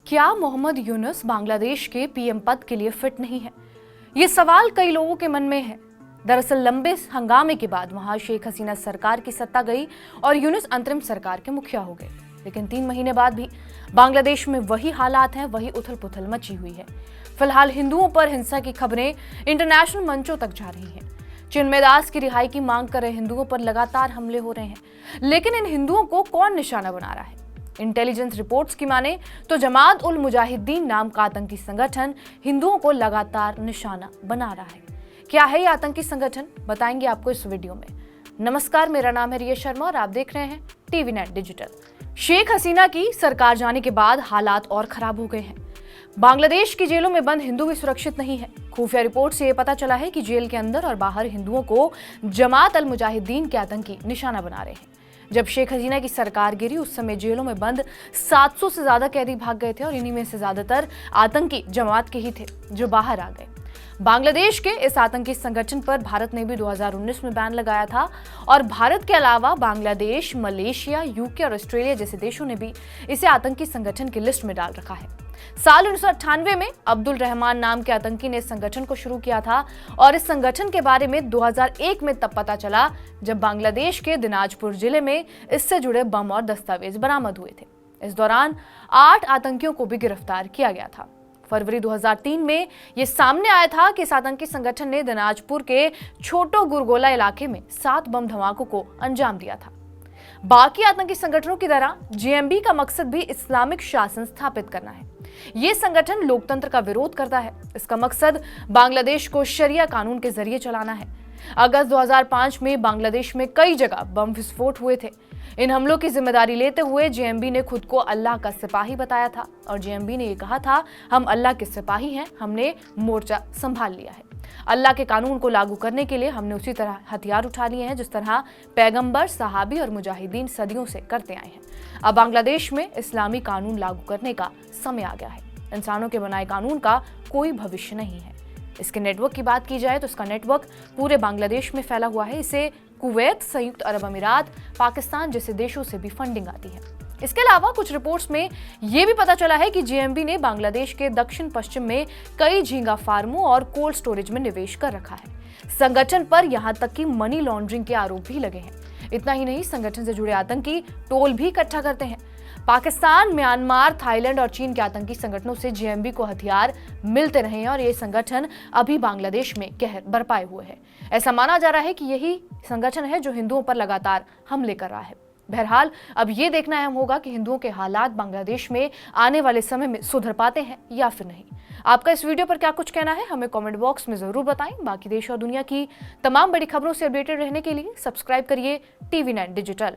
क्या मोहम्मद यूनुस बांग्लादेश के पीएम पद के लिए फिट नहीं है? ये सवाल कई लोगों के मन में है। दरअसल लंबे हंगामे के बाद वहां शेख हसीना सरकार की सत्ता गई और यूनुस अंतरिम सरकार के मुखिया हो गए। लेकिन 3 महीने बाद भी बांग्लादेश में वही हालात हैं, वही उथल पुथल मची हुई है। फिलहाल हिंदुओं पर हिंसा की खबरें इंटरनेशनल मंचों तक जा रही हैं। चिन्मय दास की रिहाई की मांग कर रहे हिंदुओं पर लगातार हमले हो रहे हैं। लेकिन इन हिंदुओं को कौन निशाना बना रहा है? इंटेलिजेंस रिपोर्ट्स की माने तो जमात उल मुजाहिदीन नाम का आतंकी संगठन हिंदुओं को लगातार निशाना बना रहा है। क्या है ये आतंकी संगठन, बताएंगे आपको इस वीडियो में। नमस्कार, मेरा नाम है रिया शर्मा और आप देख रहे हैं TV net digital. Sheikh Hasina की सरकार जाने के बाद हालात और खराब हो गए हैं। बांग्लादेश की जेलों में बंद हिंदू भी सुरक्षित नहीं है। खुफिया रिपोर्ट से यह पता चला है कि जेल के अंदर और बाहर हिंदुओं को जमात अल मुजाहिदीन के आतंकी निशाना बना रहे हैं। जब शेख हसीना की सरकार गिरी उस समय जेलों में बंद 700 से ज्यादा कैदी भाग गए थे और इन्हीं में से ज्यादातर आतंकी जमात के ही थे जो बाहर आ गए। बांग्लादेश के इस आतंकी संगठन पर भारत ने भी 2019 में बैन लगाया था और भारत के अलावा बांग्लादेश, मलेशिया, यूके और ऑस्ट्रेलिया जैसे देशों ने भी इसे आतंकी संगठन की लिस्ट में डाल रखा है। साल 1998 में अब्दुल रहमान नाम के आतंकी ने इस संगठन को शुरू किया था और इस संगठन के बारे में 2001 में तब पता चला जब बांग्लादेश के दिनाजपुर जिले में इससे जुड़े बम और दस्तावेज बरामद हुए थे। इस दौरान 8 आतंकियों को भी गिरफ्तार किया गया था। फरवरी 2003 में यह सामने आया था कि इस आतंकी संगठन ने दिनाजपुर के छोटो गुरगोला इलाके में 7 बम धमाकों को अंजाम दिया था। बाकी आतंकी संगठनों की तरह जेएमबी का मकसद भी इस्लामिक शासन स्थापित करना है। ये संगठन लोकतंत्र का विरोध करता है। इसका मकसद बांग्लादेश को शरिया कानून के जरिए चलाना है। अगस्त 2005 में बांग्लादेश में कई जगह बम विस्फोट हुए थे। इन हमलों की जिम्मेदारी लेते हुए जेएमबी ने खुद को अल्लाह का सिपाही बताया था और जेएमबी ने यह कहा था, हम अल्लाह के सिपाही हैं, हमने मोर्चा संभाल लिया है। अल्लाह के कानून को लागू करने के लिए हमने उसी तरह हथियार उठा लिए हैं जिस तरह पैगंबर, सहाबी और मुजाहिदीन सदियों से करते आए हैं। अब बांग्लादेश में इस्लामी कानून लागू करने का समय आ गया है। इंसानों के बनाए कानून का कोई भविष्य नहीं है। इसके नेटवर्क की बात की जाए तो इसका नेटवर्क पूरे बांग्लादेश में फैला हुआ है। इसे कुवैत, संयुक्त अरब अमीरात, पाकिस्तान जैसे देशों से भी फंडिंग आती है। इसके अलावा कुछ रिपोर्ट्स में यह भी पता चला है कि जेएमबी ने बांग्लादेश के दक्षिण पश्चिम में कई झींगा फार्मों और कोल्ड स्टोरेज में निवेश कर रखा है। संगठन पर यहां तक कि मनी लॉन्ड्रिंग के आरोप भी लगे हैं। इतना ही नहीं, संगठन से जुड़े आतंकी टोल भी इकट्ठा करते हैं। पाकिस्तान, म्यांमार, थाईलैंड और चीन के आतंकी संगठनों से जेएमबी को हथियार मिलते रहे हैं और ये संगठन अभी बांग्लादेश में कहर बरपाए हुए है। ऐसा माना जा रहा है कि यही संगठन है जो हिंदुओं पर लगातार हमले कर रहा है। बहरहाल अब ये देखना अहम होगा कि हिंदुओं के हालात बांग्लादेश में आने वाले समय में सुधर पाते हैं या फिर नहीं। आपका इस वीडियो पर क्या कुछ कहना है, हमें कमेंट बॉक्स में जरूर बताएं। बाकी देश और दुनिया की तमाम बड़ी खबरों से अपडेटेड रहने के लिए सब्सक्राइब करिए टीवी नेट डिजिटल।